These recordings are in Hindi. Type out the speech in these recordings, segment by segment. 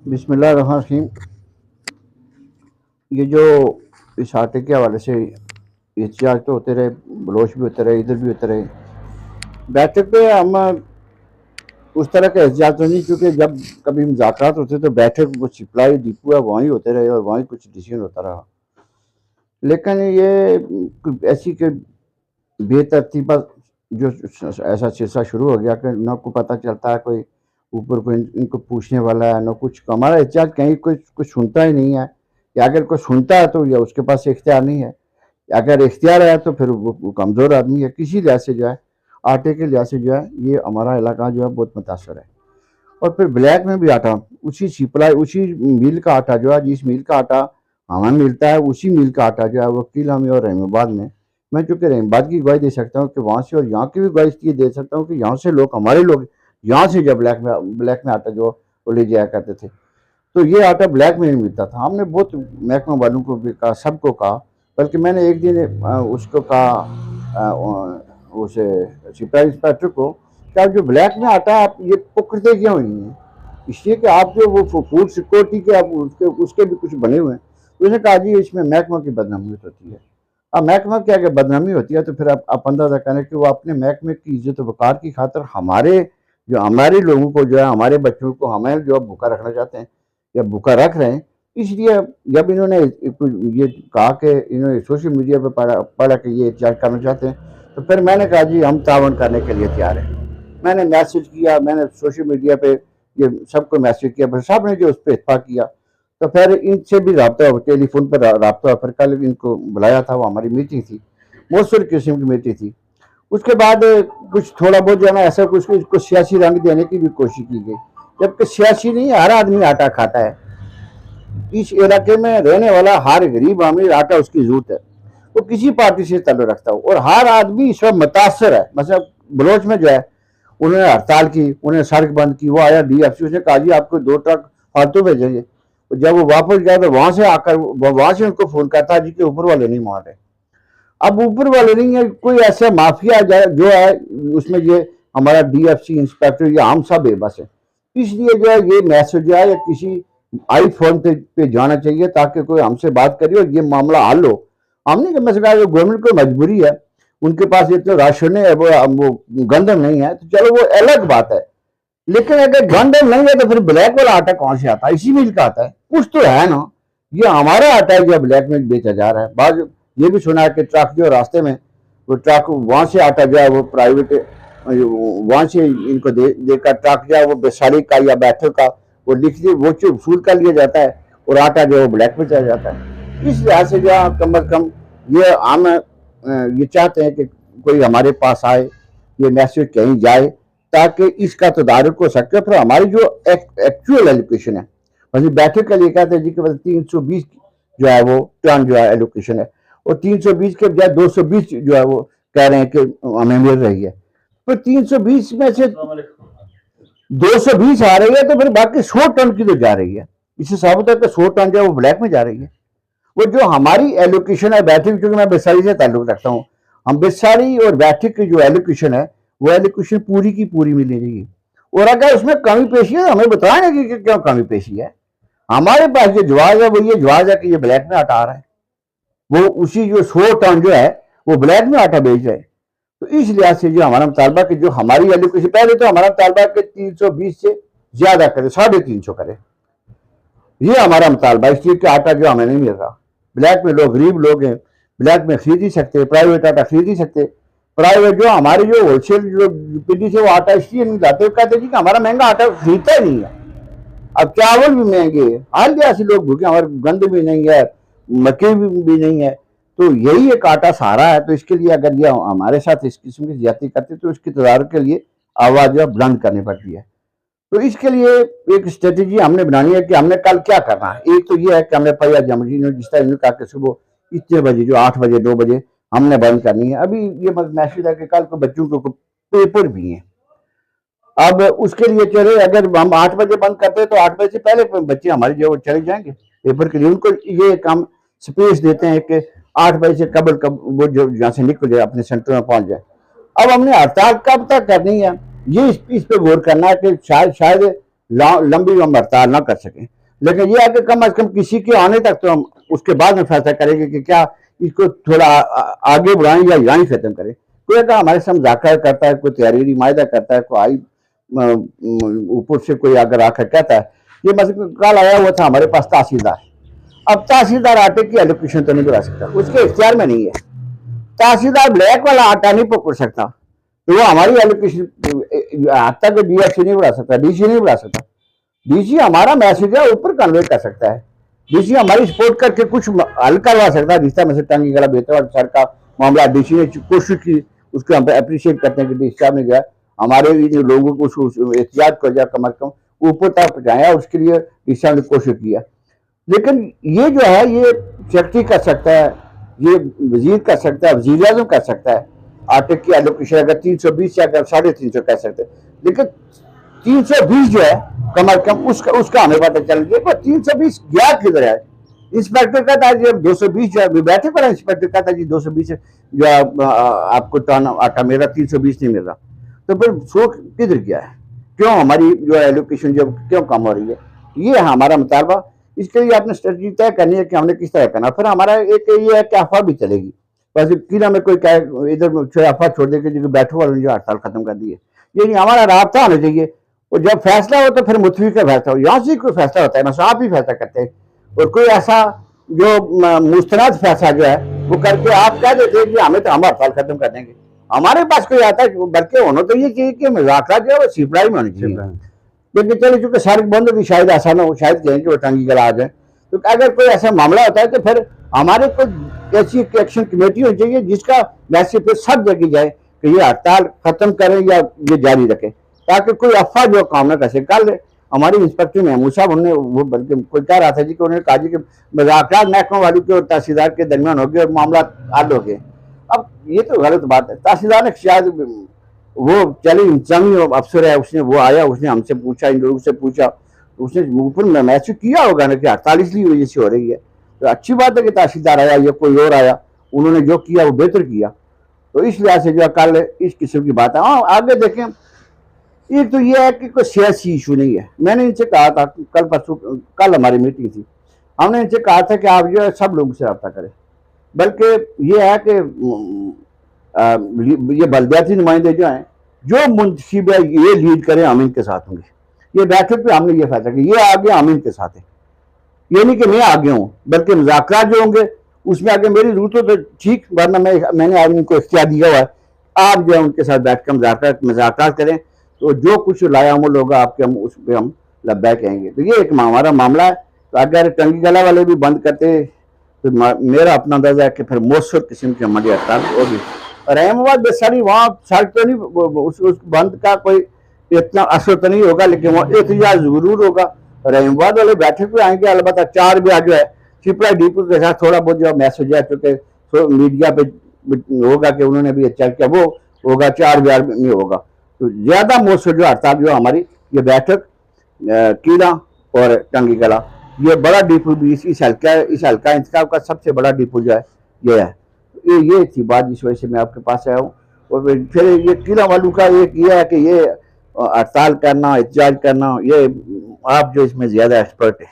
बिस्मिल्लाहिर्रहमानिर्रहीम। ये जो इस आटे के हवाले से एहतजाज तो होते रहे, बलोच भी होते रहे, इधर भी होते रहे। बैठक पे हम उस तरह का एहतजाज तो नहीं, क्योंकि जब कभी मुज़ाकरात होते तो बैठक वो सिप्लाई डिपो है वहीं होते रहे और वहीं कुछ डिसीजन होता रहा। लेकिन ये ऐसी कि बेतरतीबा जो ऐसा सिलसिला शुरू हो गया कि न को पता चलता है कोई ऊपर कोई इनको पूछने वाला है, न कुछ। हमारा एहतजाज कहीं कुछ सुनता ही नहीं है, या अगर कोई सुनता है तो या उसके पास इख्तियार नहीं है, अगर इख्तियार है तो फिर वो कमज़ोर आदमी है। किसी लिहाज से जो है, आटे के लिहाज से जो है, ये हमारा इलाका जो है बहुत मुतासर है। और फिर ब्लैक में भी आटा, उसी सप्लाई, उसी मिल का आटा जो है, जिस मिल का आटा हमें मिलता है, उसी मिल का आटा जो है वो किला में और रहमाबाद में, मैं चूँकि रहमाबाद की गवाही दे सकता हूँ कि वहाँ से, और यहाँ की भी गवाही इसलिए दे सकता हूँ कि यहाँ से लोग, हमारे लोग यहाँ से जब ब्लैक में आटा जो वो ले जाया करते थे, तो ये आटा ब्लैक में नहीं मिलता था। हमने बहुत महकमा वालों को भी कहा, सबको कहा, बल्कि मैंने एक दिन उसको कहा, उसे सिपाही इंस्पेक्टर को, कि आप जो ब्लैक में आटा आप ये पकड़ते क्यों नहीं है? इसलिए कि आप जो वो फूड सिक्योरिटी के आप उसके भी कुछ बने हुए हैं। तो उसने कहा जी इसमें महकमा की बदनामी होती है। अब महकमा क्या अगर बदनामी होती है तो फिर आप अंदाजा करें कि वो अपने महकमे की इज्जत वकार की खातर हमारे लोगों को जो है, हमारे बच्चों को हमें जो भूखा रखना चाहते हैं या भूखा रख रहे हैं। इसलिए जब इन्होंने ये कहा कि इन्होंने सोशल मीडिया पे पढ़ा कि ये एहतजाज करना चाहते हैं, तो फिर मैंने कहा जी हम तावन करने के लिए तैयार हैं। मैंने मैसेज किया, मैंने सोशल मीडिया पे ये सबको मैसेज किया, फिर सब ने जो उस पर इत्फाक किया। तो फिर इनसे भी रब्ता हुआ, टेलीफोन पर रब्ता हुआ, फिर कल इनको बुलाया था, वो हमारी मीटिंग थी, मौसूर किस्म की मीटिंग थी। उसके बाद कुछ थोड़ा बहुत जो है ना, ऐसा कुछ इसको सियासी रंग देने की भी कोशिश की गई, जबकि सियासी नहीं, हर आदमी आटा खाता है। इस इलाके में रहने वाला हर गरीब अमीर आटा उसकी जरूरत है, वो किसी पार्टी से ताल्लुक रखता हो, और हर आदमी इस वक्त मुतासर है। मतलब बलोच में जो है, उन्होंने हड़ताल की, उन्होंने सड़क बंद की, वो आया DFC, उसने कहा जी आपको 2 ट्रक फालतू भेजेंगे। जब वो वापस गया तो वहां से आकर वहां से उनको फोन करता जी के ऊपर वाले नहीं मान रहे। अब ऊपर वाले नहीं है, कोई ऐसा माफिया जो है उसमें, ये हमारा DFC इंस्पेक्टर या हम सब बेबस है। इसलिए जो है ये मैसेज जो है या किसी आईफोन पे जाना चाहिए, ताकि कोई हमसे बात करिए और ये मामला हल हो। हमने कहा गवर्नमेंट को मजबूरी है, उनके पास इतना राशन है, वो गंदम नहीं है, तो चलो वो अलग बात है। लेकिन अगर गंदम नहीं है तो फिर ब्लैक वाला आटा कौन से आता है? इसी मिल का आता है, कुछ तो है ना। ये हमारा आटा है जो ब्लैक में बेचा जा रहा है। बाद ये भी सुना है कि ट्रक जो रास्ते में, वो ट्रक वहां से आटा जो है वो प्राइवेट, वहां से इनको देकर ट्रक जो है वो बेसारी का या बैठल का वो लिख दिए, वो जो वसूल कर लिया जाता है, और आटा जो है वो ब्लैक में चला जाता है। इस लिहाज से जो कम अज कम ये हम ये चाहते हैं कि कोई हमारे पास आए, ये मैसेज कहीं जाए, ताकि इसका तदारुक हो सके। फिर हमारी जो एक्चुअल एलोकेशन है, मतलब बैठक के लिए कहते हैं जी कि 320 जो है वो टन जो है एलोकेशन है, और 320 के बजाय 220 जो है वो कह रहे हैं कि हमें मिल रही है। तो 320 में से 220 आ रही है, तो फिर बाकी 100 टन की तो जा रही है। इससे साबित है कि 100 टन जो है वो ब्लैक में जा रही है। वो जो हमारी एलोकेशन है बैठक, क्योंकि मैं बेसारी से ताल्लुक रखता हूँ, हम बेसारी और बैठक की जो एलोकेशन है, वो एलोकेशन पूरी की पूरी मिलनी चाहिए। और अगर उसमें कमी पेशी है तो हमें बताना कि क्यों कमी पेशी है। हमारे पास जो जवाब है वो ये जवाब है कि ये ब्लैक में आटा आ रहा है, वो उसी जो 100 टन जो है वो ब्लैक में आटा बेच रहे हैं। तो इस लिहाज से जो हमारा मुतालबा कि जो हमारी एलोकेशन, पहले तो हमारा मुतालबा कि 320 से ज्यादा करे, 350 करे, ये हमारा मुतालबा। इसलिए कि आटा जो हमें नहीं मिल रहा, ब्लैक में लोग, गरीब लोग हैं, ब्लैक में खरीद ही सकते, प्राइवेट आटा खरीद ही सकते। प्राइवेट जो हमारे जो होलसेल जो पिंडी से वो आटा इसलिए नहीं लाते, कहते जी कि हमारा महंगा आटा खरीदता ही नहीं है। अब चावल भी महंगे है, हाल जैसे लोग भूखे, हमारे गंद भी नहीं है, मक्के भी नहीं है, तो यही एक आटा सहारा है। तो इसके लिए अगर ये हमारे साथ इस किस्म की ज्यादती करते तो इसकी तदारुक के लिए आवाज जो बुलंद करनी पड़ती है। तो इसके लिए एक स्ट्रेटेजी हमने बनानी है कि हमने कल क्या करना है। एक तो ये है कि हमने पहिया जमजी ने जिस तरह कहा कि सुबह इतने बजे, जो 8 बजे 2 बजे हमने बंद करनी है। अभी ये मैसेज है कि कल को बच्चों को पेपर भी है। अब उसके लिए चले, अगर हम 8 बजे बंद करते हैं तो 8 बजे से पहले बच्चे हमारे जो चले जाएंगे पेपर के लिए। उनको ये काम स्पेस देते हैं कि 8 बजे से कबल कब वो जो यहाँ से निकल जाए, अपने सेंटर में पहुंच जाए। अब हमने हड़ताल कब तक करनी है, ये इस पे गौर करना है कि शायद लंबी हम हड़ताल ना कर सकें। लेकिन ये है कि कम अज कम किसी के आने तक तो हम उसके बाद में फैसला करेंगे कि क्या इसको थोड़ा आगे बढ़ाएं या यहीं खत्म करें। कोई अगर हमारे साथ मुज़ाकरा करता है, कोई तहरीरी मायदा करता है, कोई आई ऊपर से कोई अगर आकर कहता है, ये मतलब कल आया हुआ था हमारे पास तहसीलदार, अब तहसीलदार आटे की एलोकेशन तो नहीं बढ़ा सकता, उसके इख्तियार में नहीं है। तहसीलदार ब्लैक वाला आटा नहीं पकड़ सकता, तो वो हमारी एलोकेशन आता को डीएफसी नहीं बढ़ा सकता, डीसी नहीं बढ़ा सकता। डीसी हमारा मैसेज है ऊपर कन्वे कर सकता है, डीसी हमारी सपोर्ट करके कुछ हल करवा सकता है। जिस में से टंगी गला बेहतर सर का मामला डीसी ने कोशिश की, उसको हम अप्रिशिएट करते हैं कि डीसी साहब ने गया हमारे लोगों को एहतियात को जा कम अज कम ऊपर तक पहुँचाया, उसके लिए डीसी साहब ने कोशिश किया। लेकिन ये जो है ये सेक्रेटरी कर सकता है, ये वजीर कर सकता है, वजीर आजम कर सकता है आटे की एलोकेशन अगर 320 या अगर 350 कर सकते हैं। लेकिन 320 जो है कम अज कम उसका हमें पता चल गया 320 गया किधर है। इंस्पेक्टर कहता है जी 220 जो बैठे पर इंस्पेक्टर कहता है जी 220 जो आपको टन आटा मिल रहा, 320 नहीं मिल रहा, तो फिर शो किधर गया है, क्यों हमारी जो एलोकेशन जो क्यों कम हो रही है। ये है हमारा मुतालबा। इसके लिए आपने स्ट्रेटजी तय करनी है कि हमने किस तरह करना। फिर हमारा एक ये है कि अफवाह भी चलेगी, बस किला में कोई इधर अफवाह छोड़ देगी जो बैठो वालों ने जो हड़ताल खत्म कर दी है, ये नहीं। हमारा राब्ता होना चाहिए, और जब फैसला हो तो फिर मुतवी का फैसला हो, यहाँ से कोई फैसला होता है ना, आप ही फैसला करते हैं, और कोई ऐसा जो मुस्तनद फैसला जो है वो करके आप कह देते हैं कि हमें तो हम हड़ताल खत्म कर देंगे। हमारे पास कोई आता है, बल्कि होना तो ये चाहिए कि मुज़ाकरात जो है वो सिपराई में होनी चाहिए। लेकिन चलो चूंकि सड़क बंद होगी, शायद ऐसा ना हो, शायद कहें कि वो टंगी गला आ जाए, तो अगर कोई ऐसा मामला होता है तो फिर हमारे कोई ऐसी एक्शन कमेटी होनी चाहिए जिसका मैसेज फिर सब जगह जाए कि ये हड़ताल खत्म करें या ये जारी रखें, ताकि कोई अफवाह जो काम ना कर सके। कल हमारे इंस्पेक्टर महमूद साहब उन्होंने वो बल्कि कोई कह रहा था जी कि उन्होंने कहा जी कि मुज़ाकरात महकमा वालों के और तहसीलदार के दरमियान हो गए और मामला हल हो गए। अब ये तो गलत बात है। तहसीलदार ने शायद वो चले इंतजामी अफसर है, उसने वो आया, उसने हमसे पूछा, इन लोगों से पूछा, तो उसने ऊपर मैसेज किया होगा ना कि हड़ताल इसलिए वजह से हो रही है। तो अच्छी बात है कि तहसीलदार आया या कोई और आया, उन्होंने जो किया वो बेहतर किया। तो इस लिहाज से जो कल इस किस्म की बात है। हाँ आगे देखें, एक तो यह है कि कोई सियासी इशू नहीं है। मैंने इनसे कहा था कल परसों, कल हमारी मीटिंग थी, हमने इनसे कहा था कि आप जो है सब लोगों से रब्ता करें, बल्कि ये है कि ये बल्दियाती नुमाइंदे जो हैं, जो मुंतशिब है ये लीड करें, हम इनके साथ होंगे। ये बैठक पे हमने ये फैसला किया, ये आगे हम इनके साथ हैं। ये नहीं कि मैं आगे हूँ, बल्कि मुज़ाकरात जो होंगे उसमें आगे मेरी जरूरत हो तो ठीक, वरना मैंने आज इनको इख्तियार दिया हुआ है, आप जो है उनके साथ बैठ कर मुज़ाकरात करें, तो जो कुछ लाया अमल होगा आपके हम उस पर हम लब्बैक कहेंगे। तो ये एक हमारा मामला है। तो अगर टंगी गला वाले भी बंद करते तो मेरा अपना अंदाजा है कि फिर मौसर किस्म की हमारी हड़ताल होगी। और अहमदाबाद बेसारी वहाँ सड़क तो नहीं, उस बंद का कोई इतना असर तो नहीं होगा, लेकिन वहाँ एहतजाज जरूर होगा। और अहमदाबाद वाले बैठक पे आएंगे, अलबत्ता 4 बजे जो है सिपरा डिपो के साथ थोड़ा बहुत जो मैसेज है चूँकि मीडिया पे होगा कि उन्होंने भी अच्छा किया, वो होगा 4 बजे में होगा। तो ज़्यादा मौसर जो हड़ताल जो हमारी ये बैठक कीड़ा और टंगी गला, ये बड़ा डिपो भी इस हल्का इंतखाब का सबसे बड़ा डिपो जो है ये है। ये थी बात जिस वजह से मैं आपके पास आया हूँ। और फिर ये किला वालों का एक ये है कि ये हड़ताल करना, एहतजाज करना, ये आप जो इसमें ज़्यादा एक्सपर्ट है,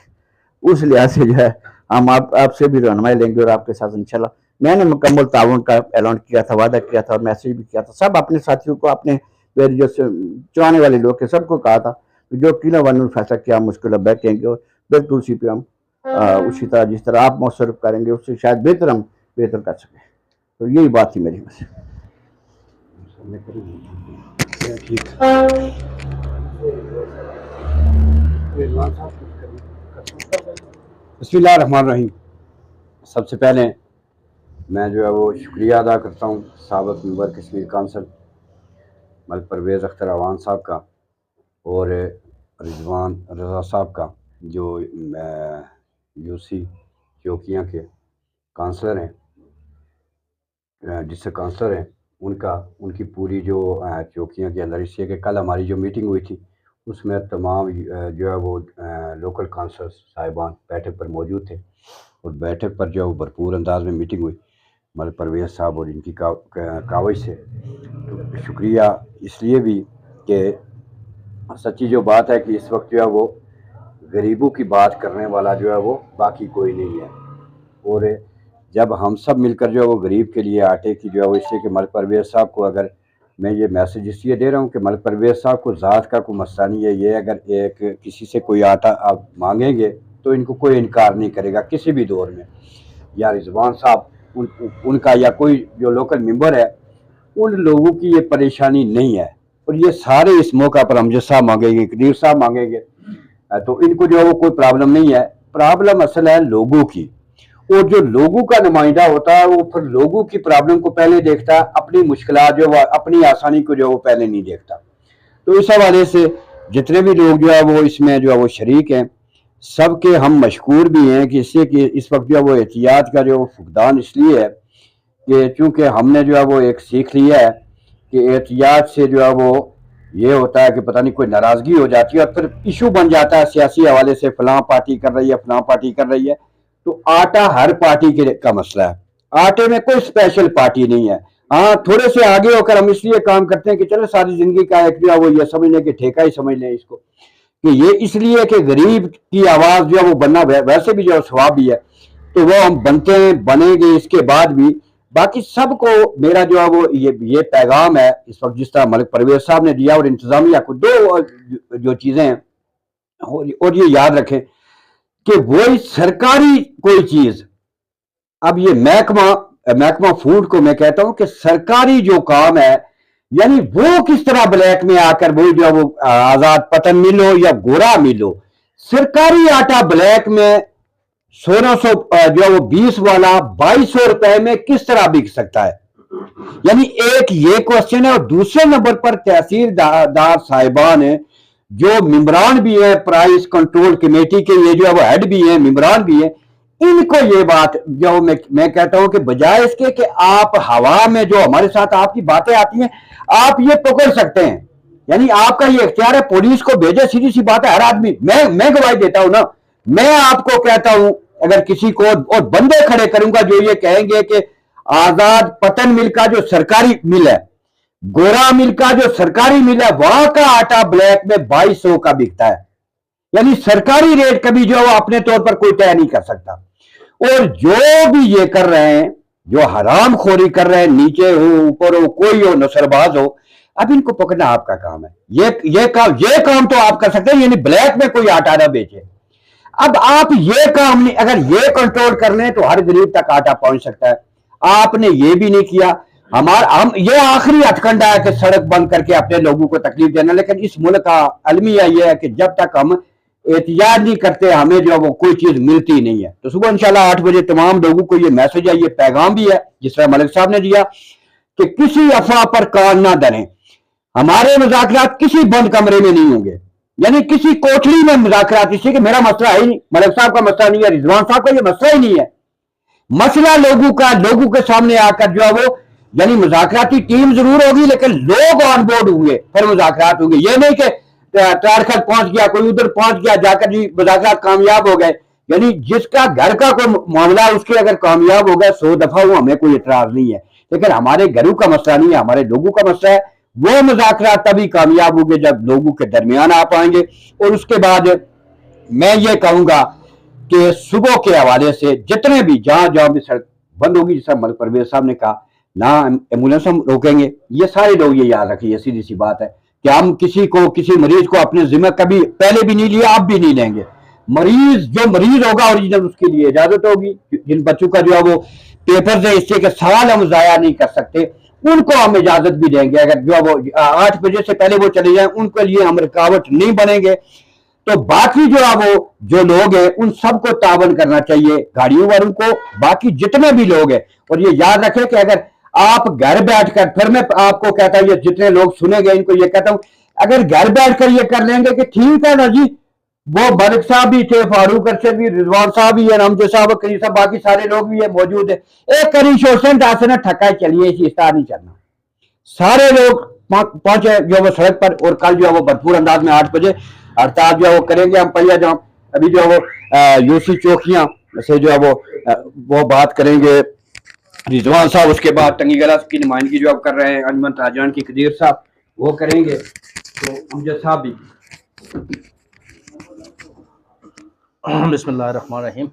उस लिहाज से जो है हम आपसे भी रहनुमाई लेंगे और आपके साथ इंशाल्लाह। मैंने मुकम्मल ताउन का ऐलान किया था, वादा किया था और मैसेज भी किया था सब अपने साथियों को, अपने मेरे जो चुनाने वाले लोग हैं सबको कहा था जो किला वालों ने फैसला किया हम उसको लब्बैक कहेंगे, और बिल्कुल उसी पे हम उसी तरह जिस तरह आप मौसर करेंगे उससे शायद बेहतर हम बेहतर कर सकें। तो यही बात थी मेरी बस। बिस्मिल्लाहिर्रहमानिर्रहीम। सबसे पहले मैं जो है वो शुक्रिया अदा करता हूँ साबिक़ मेंबर कश्मीर काउंसिल मलिक परवेज़ अख्तर अवान साहब का और रिजवान रज़ा साहब का, जो यूसी चौकियाँ के काउंसलर हैं, डिस्ट्रिक्ट काउंसलर हैं, उनकी पूरी जो चौकियाँ के अंदर, इसलिए कि कल हमारी जो मीटिंग हुई थी उसमें तमाम जो है वो लोकल काउंसलर साहिबान बैठक पर मौजूद थे, और बैठक पर जो है वो भरपूर अंदाज में मीटिंग हुई मलिक परवेज़ साहब और इनकी कावज से। तो शुक्रिया इसलिए भी कि सच्ची जो बात है कि इस वक्त जो है वो गरीबों की बात करने वाला जो है वो बाकी कोई नहीं है। और जब हम सब मिलकर जो है वो गरीब के लिए आटे की जो है वो, इसलिए कि मलिक परवेज़ साहब को अगर मैं ये मैसेज इसलिए दे रहा हूँ कि मलिक परवेज़ साहब को ज़ात का कोई मसला नहीं है। ये अगर एक किसी से कोई आटा आप मांगेंगे तो इनको कोई इनकार नहीं करेगा किसी भी दौर में। या रिजवान साहब उनका या कोई जो लोकल मेंबर है, उन लोगों की ये परेशानी नहीं है। और ये सारे इस मौका पर अमजद साहब मांगेंगे, कदीर साहब मांगेंगे, तो इनको जो है वो कोई प्रॉब्लम नहीं है। प्रॉब्लम असल है लोगों की। और जो लोगों का नुमाइंदा होता है वो फिर लोगों की प्रॉब्लम को पहले देखता है, अपनी मुश्किलात जो है अपनी आसानी को जो है वो पहले नहीं देखता। तो इस हवाले से जितने भी लोग जो है वो इसमें जो है वो शरीक हैं, सबके हम मशकूर भी हैं कि इससे कि इस वक्त जो है वो एहतियात का जो फुकदान इसलिए है कि चूँकि हमने जो है वो एक सीख लिया है कि एहतियात से जो है वो ये होता है कि पता नहीं कोई नाराज़गी हो जाती है और फिर इशू बन जाता है सियासी हवाले से, फलां पार्टी कर रही है, फलां पार्टी कर रही है। तो आटा हर पार्टी के का मसला है, आटे में कोई स्पेशल पार्टी नहीं है। हाँ, थोड़े से आगे होकर हम इसलिए काम करते हैं कि चलो सारी जिंदगी का एक जो है वो ये समझ लें कि ठेका ही समझ लें इसको, कि ये इसलिए कि गरीब की आवाज़ जो है वो बनना वैसे भी जो है सवाब भी है, तो वो हम बनते हैं, बनेंगे इसके बाद भी। बाकी सबको मेरा जो है वो ये पैगाम है इस वक्त, जिस तरह मलिक परवेज़ साहब ने दिया और इंतजामिया को, दो जो चीज़ें हैं, और ये याद रखें कि वही सरकारी कोई चीज़, अब ये महकमा फूड को मैं कहता हूं कि सरकारी जो काम है, यानी वो किस तरह ब्लैक में आकर वो जो वो आजाद पतन मिल हो या गोरा मिल हो, सरकारी आटा ब्लैक में 1600 जो वो 20 वाला 2200 रुपए में किस तरह बिक सकता है। यानी एक ये क्वेश्चन है। और दूसरे नंबर पर तहसीलदार साहिबान है जो मेंबरान भी है प्राइस कंट्रोल कमेटी के, ये जो है वो हेड भी है, मेंबरान भी है, इनको ये बात जो मैं कहता हूं कि बजाय इसके कि आप हवा में जो हमारे साथ आपकी बातें आती हैं आप ये पकड़ सकते हैं, यानी आपका ये इख्तियार है, पुलिस को भेजे, सीधी सी बात है। हर आदमी, मैं गवाही देता हूं ना, मैं आपको कहता हूं अगर किसी को और बंदे खड़े करूंगा जो ये कहेंगे कि आजाद पतन मिल का जो सरकारी मिल है, गोरा मिल का जो सरकारी मिल है, वहां का आटा ब्लैक में 2200 का बिकता है। यानी सरकारी रेट कभी जो अपने तौर पर कोई तय नहीं कर सकता। और जो भी ये कर रहे हैं, जो हराम खोरी कर रहे हैं, नीचे हो ऊपर हो कोई हो नसरबाज हो, अब इनको पकड़ना आपका काम है। ये काम तो आप कर सकते हैं, यानी ब्लैक में कोई आटा ना बेचे। अब आप ये काम नहीं, अगर ये कंट्रोल कर लें तो हर गरीब तक आटा पहुंच सकता है। आपने ये भी नहीं किया। हम ये आखिरी हथकंडा है कि सड़क बंद करके अपने लोगों को तकलीफ देना, लेकिन इस मुल्क का अलमिया यह है कि जब तक हम एहतियात नहीं करते हमें जो वो कोई चीज मिलती नहीं है। तो सुबह इंशाल्लाह 8 बजे तमाम लोगों को ये मैसेज है, ये पैगाम भी है जिस तरह मलिक साहब ने दिया कि किसी अफवाह पर कान ना धरें। हमारे मुज़ाकरात किसी बंद कमरे में नहीं होंगे, यानी किसी कोठरी में मुज़ाकरात, इसलिए कि मेरा मसला है ही नहीं, मलिक साहब का मसला नहीं है, रिजवान साहब का ये मसला ही नहीं है। मसला लोगों के सामने आकर जो है वो, यानी मुज़ाकराती टीम जरूर होगी लेकिन लोग ऑन बोर्ड होंगे, फिर मुज़ाकरात होंगे। ये नहीं कि तारखत पहुंच गया, कोई उधर पहुंच गया, जाकर जी मुज़ाकरात कामयाब हो गए। यानी जिसका घर का कोई मामला उसके अगर कामयाब हो गया 100 दफा, वो हमें कोई इतराज नहीं है, लेकिन हमारे घरों का मसला नहीं है, हमारे लोगों का मसला है। वो मुज़ाकरात तभी कामयाब होंगे जब लोगों के दरमियान आप आएंगे। और उसके बाद मैं ये कहूंगा कि सुबह के हवाले से जितने भी जहां जहां भी सड़क बंद होगी, जैसा मलिक परवेज़ साहब ने कहा, ना एम्बुलेंस हम रोकेंगे। ये सारे लोग ये याद रखिए, सीधी सी बात है कि हम किसी मरीज को अपने जिम्मे कभी पहले भी नहीं लिया, अब भी नहीं लेंगे। जो मरीज होगा ओरिजिनल, उसके लिए इजाजत होगी। जिन बच्चों का जो है वो पेपर से इससे के सवाल हम जाया नहीं कर सकते, उनको हम इजाजत भी देंगे। अगर जो वो 8 बजे से पहले वो चले जाए, उनके लिए हम रुकावट नहीं बनेंगे। तो बाकी जो है वो जो लोग हैं उन सबको तावन करना चाहिए, गाड़ियों वालों को, बाकी जितने भी लोग हैं। और ये याद रखें कि अगर आप घर बैठकर, फिर मैं आपको कहता हूं, ये जितने लोग सुनेंगे इनको ये कहता हूं, अगर घर बैठकर ये कर लेंगे कि ठीक है ना जी, वो मलिक साहब भी थे, फारूक अरशद भी, रिजवान साहब भी है, हमजे साहब, करीम साहब, बाकी सारे लोग भी है मौजूद है, एक करी शोषण दास ना ठक्का चलिए, इसी स्टार नहीं चलना। सारे लोग पहुंचे जो वो सड़क पर, और कल जो है वो भरपूर अंदाज में 8 बजे हड़ताल जो है वो करेंगे हम पहिया जाम। अभी जो है वो यूसी चौकियां से जो है वो बात करेंगे रिजवान साहब, उसके बाद टंगीगला की नुमाइंदगी जो आप कर रहे हैं अंजुमन ताजरान की कदीर साहब वो करेंगे, तो अमजद साहब भी बिस्मिल्लाहिर्रहमानिर्रहीम।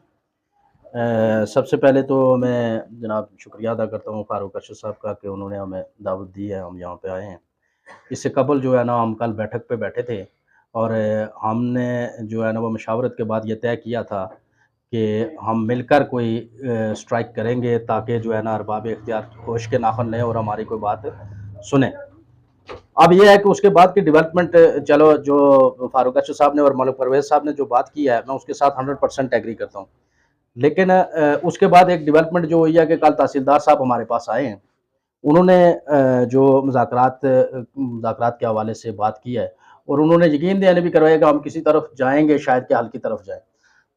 सबसे पहले तो मैं जनाब शुक्रिया अदा करता हूँ फ़ारूक अरशद साहब का कि उन्होंने हमें दावत दी है, हम यहाँ पे आए हैं। इससे कबल जो है ना हम कल बैठक पे बैठे थे और हमने जो है ना वो मशावरत के बाद ये तय किया था कि हम मिलकर कोई स्ट्राइक करेंगे ताकि जो है ना अरबाब इख्तियार होश के नाखुन लें और हमारी कोई बात सुनें। अब ये है कि उसके बाद की डेवलपमेंट, चलो जो फ़ारूक अरशद साहब ने और मलिक परवेज़ साहब ने जो बात की है, मैं उसके साथ 100% एग्री करता हूँ। लेकिन उसके बाद एक डेवलपमेंट जो हुई है कि कल तहसीलदार साहब हमारे पास आए हैं। उन्होंने जो मुज़ाकरात के हवाले से बात की है और उन्होंने यकीन दिलाने भी करवाया कि हम किसी तरफ जाएँगे, शायद कि हल की तरफ जाएँ।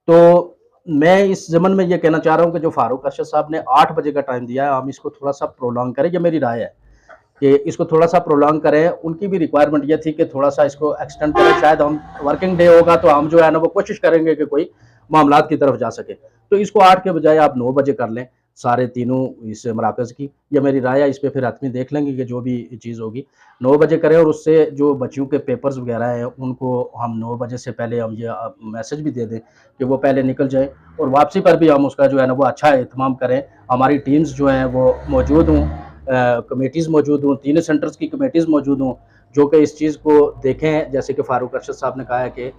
तो मैं इस ज़मन में ये कहना चाह रहा हूँ कि जो फ़ारूक अरशद साहब ने 8 बजे का टाइम दिया है, हम इसको थोड़ा-सा प्रोलॉन्ग करें, ये मेरी राय है कि इसको थोड़ा-सा प्रोलॉन्ग करें। उनकी भी रिक्वायरमेंट ये थी कि थोड़ा-सा इसको एक्सटेंड करें, शायद हम वर्किंग डे होगा तो हम जो है ना वो कोशिश करेंगे कि कोई मामलात की तरफ जा सके। तो इसको 8 के बजाय आप 9 बजे कर लें, सारे तीनों इस मराकज़ की। ये मेरी राय है, इस पे फिर हतमी देख लेंगे कि जो भी चीज़ होगी। 9 बजे करें और उससे जो बच्चियों के पेपर्स वगैरह हैं, उनको हम 9 बजे से पहले हम ये मैसेज भी दे दें कि वो पहले निकल जाएँ और वापसी पर भी हम उसका जो है ना वो अच्छा एहतमाम करें। हमारी टीम्स जो हैं वो मौजूद हों, कमेटीज़ मौजूद हों, तीनों सेंटर्स की कमेटीज़ मौजूद हों, जो कि इस चीज़ को देखें। जैसे कि फ़ारूक अरशद साहब ने कहा है कि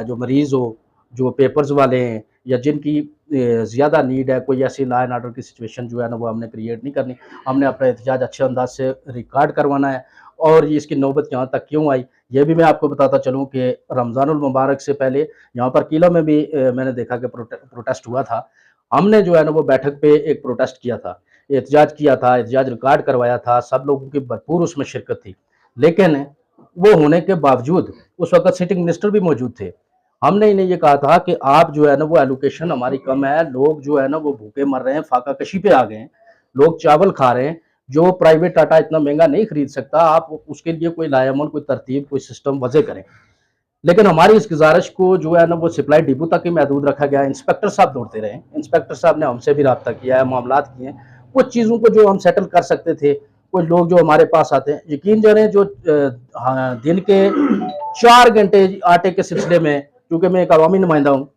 जो मरीज़ हो, जो पेपर्स वाले हैं या जिनकी ज़्यादा नीड है, कोई ऐसी लॉ एंड ऑर्डर की सिचुएशन जो है ना वो हमने क्रिएट नहीं करनी। हमने अपना एहतजाज अच्छे अंदाज से रिकॉर्ड करवाना है। और ये इसकी नौबत यहाँ तक क्यों आई, ये भी मैं आपको बताता चलूँ कि रमज़ानुल मुबारक से पहले यहाँ पर किला में भी मैंने देखा कि प्रोटेस्ट हुआ था। हमने जो है ना वो बैठक पे एक प्रोटेस्ट किया था, एहतजाज किया था, एहतजाज रिकॉर्ड करवाया था, सब लोगों की भरपूर उसमें शिरकत थी। लेकिन वो होने के बावजूद उस वक़्त सिटिंग मिनिस्टर भी मौजूद थे। हमने इन्हें ये कहा था कि आप जो है ना वो एलोकेशन हमारी कम है, लोग जो है ना वो भूखे मर रहे हैं, फाका कशी पे आ गए हैं, लोग चावल खा रहे हैं, जो प्राइवेट आटा इतना महँगा नहीं खरीद सकता, आप उसके लिए कोई लाएमल, कोई तरतीब, कोई सिस्टम वज़े करें। लेकिन हमारी इस गुज़ारिश को जो है ना वो सप्लाई डिपो तक ही महदूद रखा गया है। इंस्पेक्टर साहब दौड़ते रहे, इंस्पेक्टर साहब ने हमसे भी राब्ता किया है, मामलात किए हैं। कुछ चीज़ों को जो हम सेटल कर सकते थे, कुछ लोग जो हमारे पास आते हैं, यकीन जानिए जो हाँ, दिन के 4 घंटे आटे के सिलसिले में, क्योंकि मैं एक अवामी नुमाइंदा हूँ,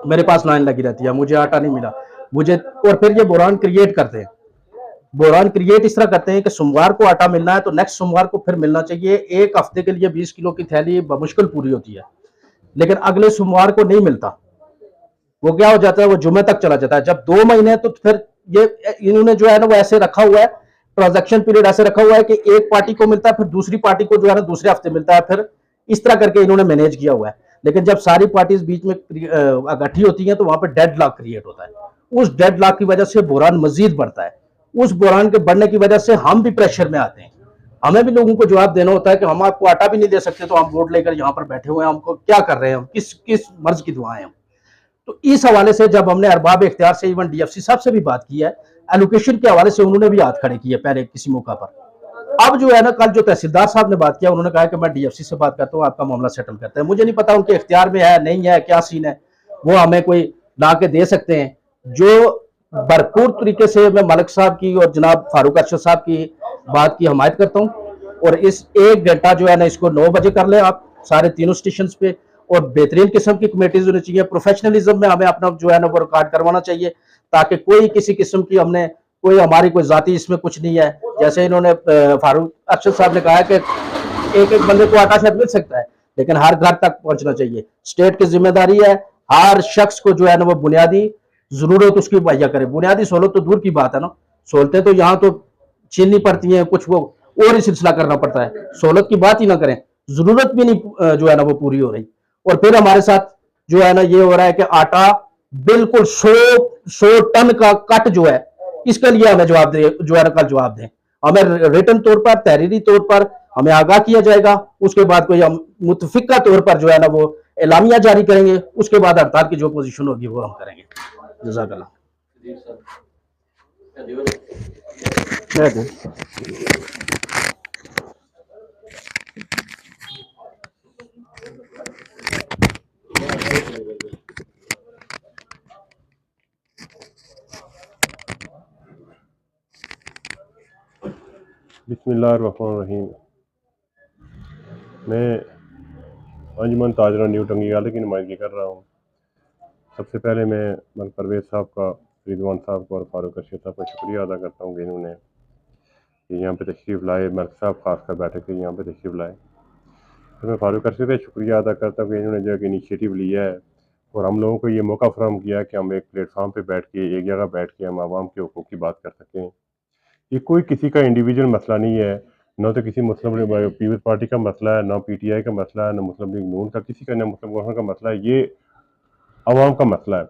मेरे पास लाइन लगी रहती है, मुझे आटा नहीं मिला, मुझे, और फिर ये बुरान क्रिएट करते हैं। बुरान क्रिएट इस तरह करते हैं कि सोमवार को आटा मिलना है तो नेक्स्ट सोमवार को फिर मिलना चाहिए। एक हफ्ते के लिए 20 किलो की थैली बमुश्किल पूरी होती है, लेकिन अगले सोमवार को नहीं मिलता। वो क्या हो जाता है, वो जुमे तक चला जाता है। जब 2 महीने, तो फिर ये इन्होंने जो है ना वो ऐसे रखा हुआ है, ट्रांजेक्शन पीरियड ऐसे रखा हुआ है कि एक पार्टी को मिलता है, फिर दूसरी पार्टी को जो है ना दूसरे हफ्ते मिलता है, फिर इस तरह करके इन्होंने मैनेज किया हुआ है। लेकिन जब सारी पार्टीज बीच में इकट्ठी होती हैं तो वहां पर डेड लॉक क्रिएट होता है। उस डेड लॉक की वजह से बुरान मजीद बढ़ता है। उस बुरान के बढ़ने की वजह से हम भी प्रेशर में आते हैं। हमें भी लोगों को जवाब देना होता है कि हम आपको आटा भी नहीं दे सकते, तो हम वोट लेकर यहाँ पर बैठे हुए हैं, हमको क्या कर रहे हैं, हम किस किस मर्ज की दुआएं हम। तो इस हवाले से जब हमने अरबाब इख्तियार से, इवन डीएफसी साहब से भी बात की है, एलोकेशन के हवाले से उन्होंने भी हाथ खड़े किए पहले किसी मौका पर। अब जो है ना कल जो तहसीलदार साहब ने बात किया, उन्होंने कहा कि मैं डीएफसी से बात करता हूँ, आपका मामला सेटल करते हैं। मुझे नहीं पता उनके इख्तियार में है नहीं है, क्या सीन है, वो हमें कोई ला के दे सकते हैं। जो भरपूर तरीके से मैं मलिक साहब की और जनाब फारूक अरशद साहब की बात की हमायत करता हूँ। और इस 1 घंटा जो है ना इसको 9 बजे कर लें आप सारे तीनों स्टेशन पे, और बेहतरीन किस्म की कमेटीज होनी चाहिए। प्रोफेशनलिज्म में हमें अपना जो है ना वो रिकॉर्ड करवाना चाहिए, ताकि कोई किसी किस्म की हमने कोई हमारी कोई जाति इसमें कुछ नहीं है। जैसे इन्होंने फारूक अरशद साहब ने कहा है कि एक एक बंदे को आटा शायद मिल सकता है, लेकिन हर घर तक पहुंचना चाहिए। स्टेट की जिम्मेदारी है हर शख्स को जो है ना वो बुनियादी जरूरत उसकी मुहैया करे। बुनियादी सहूलत तो दूर की बात है ना, सहूलतें तो यहाँ तो छीननी पड़ती हैं, कुछ वो और ही सिलसिला करना पड़ता है। सहूलत की बात ही ना करें, जरूरत भी नहीं जो है ना वो पूरी हो रही। और फिर हमारे साथ जो है ना ये हो रहा है कि आटा बिल्कुल 100 टन का कट जो है, इसके लिए हमें जवाब दे, जो है ना कल जवाब दें। हमें रिटर्न तौर पर, तहरीरी तौर पर हमें आगाह किया जाएगा। उसके बाद कोई हम मुतफिका तौर पर जो है ना वो एलामिया जारी करेंगे। उसके बाद हड़ताल की जो पोजीशन होगी वो हम करेंगे। जज़ाकल्लाह। बिस्मिल्लाहिर्रहमानिर्रहीम। मैं अंजुमन ताजरा न्यू टंगियाले की नुमाइंदगी कर रहा हूँ। सबसे पहले मैं मलिक परवेज़ साहब का, रिजवान साहब का और फारूक रशीद साहब का शुक्रिया अदा करता हूँ कि इन्होंने यहाँ पे तशरीफ़ लाए, मलिक साहब खासकर बैठक के यहाँ पे तशरीफ़ लाए। तो मैं फारूक रशीद का शुक्रिया अदा करता हूँ कि इन्होंने जो इनिशिएटिव लिया है और हम लोगों को ये मौका फराहम किया कि हम एक प्लेटफॉर्म पे बैठ के, एक जगह बैठ के हम आवाम के हकूक़ की बात कर सकें। ये कोई किसी का इंडिविजुअल मसला नहीं है, न तो किसी मुस्लिम पीपल्स पार्टी का मसला है, न पीटीआई का मसला है, न मुस्लिम लीग नून का, किसी का, न मुस्लिम गवर्नमेंट का मसला है। ये आवाम का मसला है।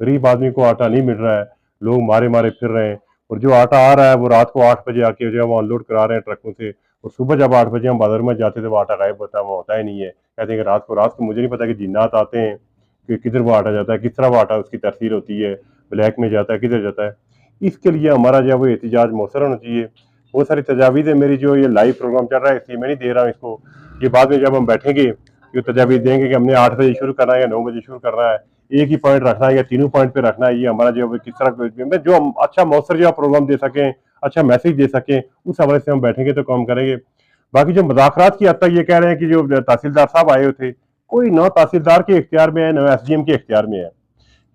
गरीब आदमी को आटा नहीं मिल रहा है, लोग मारे मारे फिर रहे हैं, और जो आटा आ रहा है वो रात को 8 बजे आके जो है वो अनलोड करा रहे हैं ट्रकों से, और सुबह जब 8 बजे हम बाजार में जाते थे वो आटा गायब होता है, वो होता ही नहीं है। कहते हैं कि रात को मुझे नहीं पता कि जिन्नात आते हैं कि किधर वो आटा जाता है, किस तरह वो आटा उसकी तरसील होती है, ब्लैक में जाता है, किधर जाता है। इसके लिए हमारा जो है वो एहतजाज मौसर होना चाहिए। बहुत सारी तजावीज़ है मेरी, जो ये लाइव प्रोग्राम चल रहा है इसलिए मैं नहीं दे रहा हूँ इसको, ये बाद में जब हम बैठेंगे ये तजावीज़ देंगे कि हमने 8 बजे शुरू करना है या 9 बजे शुरू करना है, एक ही पॉइंट रखना है या तीनों पॉइंट पे रखना है। ये हमारा जो किस तरह जो हम अच्छा मौसर जो प्रोग्राम दे सकें, अच्छा मैसेज दे सकें, उस हवाले से हम बैठेंगे तो काम करेंगे। बाकी जो मुज़ाकरात की हद तक ये कह रहे हैं कि जो तहसीलदार साहब आए हुए थे, कोई ना तहसीलदार के इख्तियार में है, ना एसडीएम के इख्तियार में है।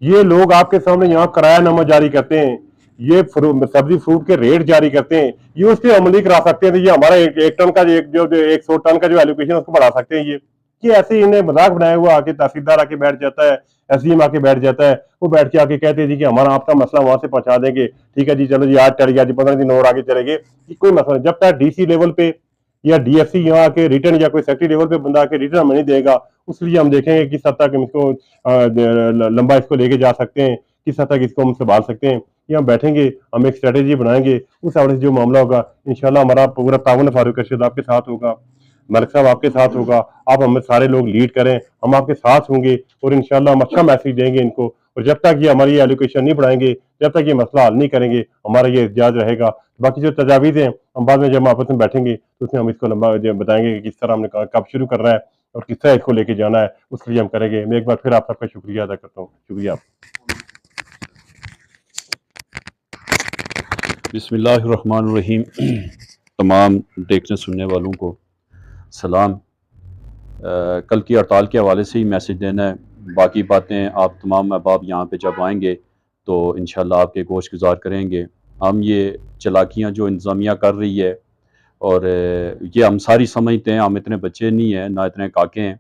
ये लोग आपके सामने यहाँ किरायानामा जारी करते हैं, ये सब्जी फ्रूट के रेट जारी करते हैं, ये उस पर अमली करा सकते हैं। तो ये हमारा एक टन का जो 100 टन का जो एलोकेशन उसको बढ़ा सकते हैं। ये ऐसे इन्हें मजाक बनाया हुआ, आके तहसीलदार आके बैठ जाता है, एसडीएम आके बैठ जाता है, वो बैठ के आके कहते हैं जी कि हमारा आपका मसला वहां से पहुंचा देंगे, ठीक है जी, चलो जी आज चढ़ गया जी, 15 दिन और आगे चलेंगे, कोई मसला नहीं। जब तक डीसी लेवल पे या डीएफसी यहाँ आके रिटर्न या कोई सेक्रेटरी लेवल पे बंदा आके रिटर्न हमें नहीं देगा, उसलिए हम देखेंगे किस हद तक इसको लंबा इसको लेके जा सकते हैं, किस हद तक इसको हम संभाल सकते हैं। ये हम बैठेंगे, हम एक स्ट्रेटेजी बनाएंगे, उस हवाले से जो मामला होगा इंशाल्लाह हमारा पूरा ताउन फारूक रशीद आपके साथ होगा, मलिक साहब आपके साथ होगा, आप हमें सारे लोग लीड करें, हम आपके साथ होंगे और इंशाल्लाह हम अच्छा मैसेज देंगे इनको। और जब तक ये हमारी एलोकेशन नहीं बढ़ाएंगे, जब तक ये मसला हल नहीं करेंगे, हमारा ये एहतजाज रहेगा। बाकी जो तजावीज़ हैं हम बाद में जब हम आपस में बैठेंगे तो उसमें हम इसको लंबा बताएंगे कि किस तरह हमने कब शुरू करना है और किस तरह इसको लेके जाना है, उसके लिए हम करेंगे। मैं एक बार फिर आप सबका शुक्रिया अदा करता हूँ। शुक्रिया। बिस्मिल्लाहिर्रहमानिर्रहीम। तमाम देखने सुनने वालों को सलाम। कल की हड़ताल के हवाले से ही मैसेज देना है, बाकी बातें आप तमाम अहबाब यहाँ पे जब आएंगे तो इंशाल्लाह आपके गोश गुजार करेंगे। हम ये चलाकियाँ जो इंतज़ामिया कर रही है और ये हम सारी समझते हैं, हम इतने बच्चे नहीं हैं ना इतने काके हैं,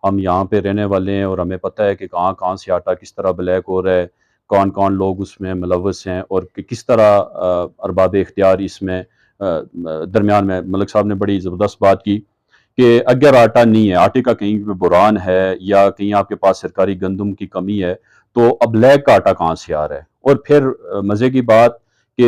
हम यहाँ पे रहने वाले हैं और हमें पता है कि कहाँ कहाँ से आटा किस तरह ब्लैक हो रहा है, कौन कौन लोग उसमें मुलव्वस हैं और किस तरह अरबाब इख्तियार इसमें दरमियान में। मलिक साहब ने बड़ी ज़बरदस्त बात की कि अगर आटा नहीं है, आटे का कहीं पे बुरान है या कहीं आपके पास सरकारी गंदम की कमी है, तो अब ब्लैक का आटा कहाँ से आ रहा है। और फिर मज़े की बात कि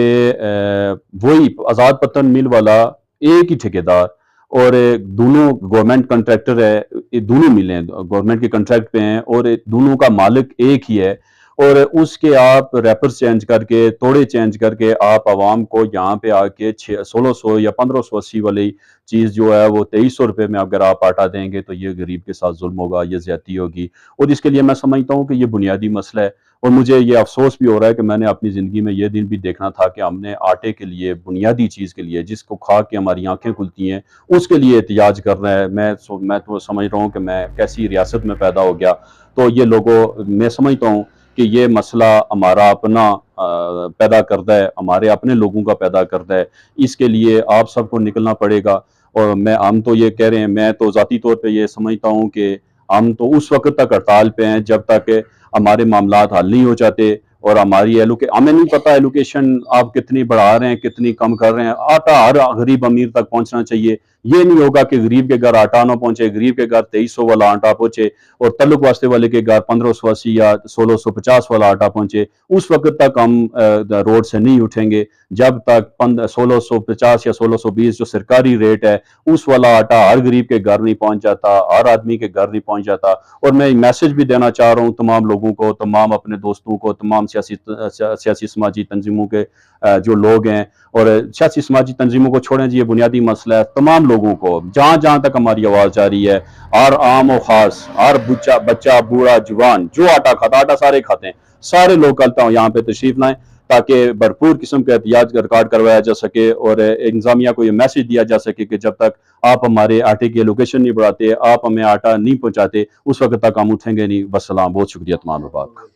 वही आज़ाद पत्तन मिल वाला एक ही ठेकेदार और दोनों गवर्नमेंट कॉन्ट्रैक्टर है, ये दोनों मिलें गवर्नमेंट के कॉन्ट्रैक्ट पे हैं और दोनों का मालिक एक ही है, और उसके आप रैपर्स चेंज करके, तोड़े चेंज करके आप आवाम को यहाँ पे आके 1600 या 1580 वाली चीज़ जो है वो 2300 रुपये में अगर आप आटा देंगे तो ये गरीब के साथ जुल्म होगा, ये ज्यादती होगी। और इसके लिए मैं समझता हूँ कि ये बुनियादी मसला है और मुझे ये अफसोस भी हो रहा है कि मैंने अपनी ज़िंदगी में ये दिन भी देखना था कि हमने आटे के लिए, बुनियादी चीज़ के लिए जिसको खा के हमारी आंखें खुलती हैं, उसके लिए एहतिजाज कर रहा है। मैं तो समझ रहा हूँ कि मैं कैसी रियासत में पैदा हो गया। तो ये लोगों, मैं समझता हूँ कि ये मसला हमारा अपना पैदा करता है, हमारे अपने लोगों का पैदा करता है। इसके लिए आप सबको निकलना पड़ेगा। और हम तो ये कह रहे हैं, मैं तो ज़ाती तौर पे ये समझता हूँ कि हम तो उस वक्त तक हड़ताल पे हैं जब तक हमारे मामलात हल नहीं हो जाते और हमारी हमें नहीं पता एलोकेशन आप कितनी बढ़ा रहे हैं, कितनी कम कर रहे हैं। आटा हर गरीब अमीर तक पहुंचना चाहिए। ये नहीं होगा कि गरीब के घर आटा ना पहुंचे, गरीब के घर 2300 वाला आटा पहुंचे और तल्लुक वास्ते वाले के घर 1580 या 1650 वाला आटा पहुंचे। उस वक्त तक हम रोड से नहीं उठेंगे जब तक 1650 या 1620 जो सरकारी रेट है उस वाला आटा हर गरीब के घर नहीं पहुंच जाता, हर आदमी के घर नहीं पहुंच जाता। और मैं मैसेज भी देना चाह रहा हूँ तमाम लोगों को, तमाम अपने दोस्तों को, तमाम सियासी समाजी तंजीमों के जो लोग हैं, और सियासी समाजी तंजीमों को छोड़ें जी, ये बुनियादी मसला है। तमाम लोगों को जहाँ जहाँ तक हमारी आवाज़ जा रही है, हर आम और ख़ास, हर बच्चा बूढ़ा जवान जो आटा खाता, आटा सारे खाते हैं, सारे लोग कल यहाँ पे तशरीफ लाएं। ताकि भरपूर किस्म का एहतियात का रिकॉर्ड करवाया जा सके और इंतजामिया को ये मैसेज दिया जा सके कि जब तक आप हमारे आटे की लोकेशन नहीं बढ़ाते, आप हमें आटा नहीं पहुँचाते, उस वक्त तक हम उठेंगे नहीं। बस सलाम, बहुत शुक्रिया तमाम अहबाब का।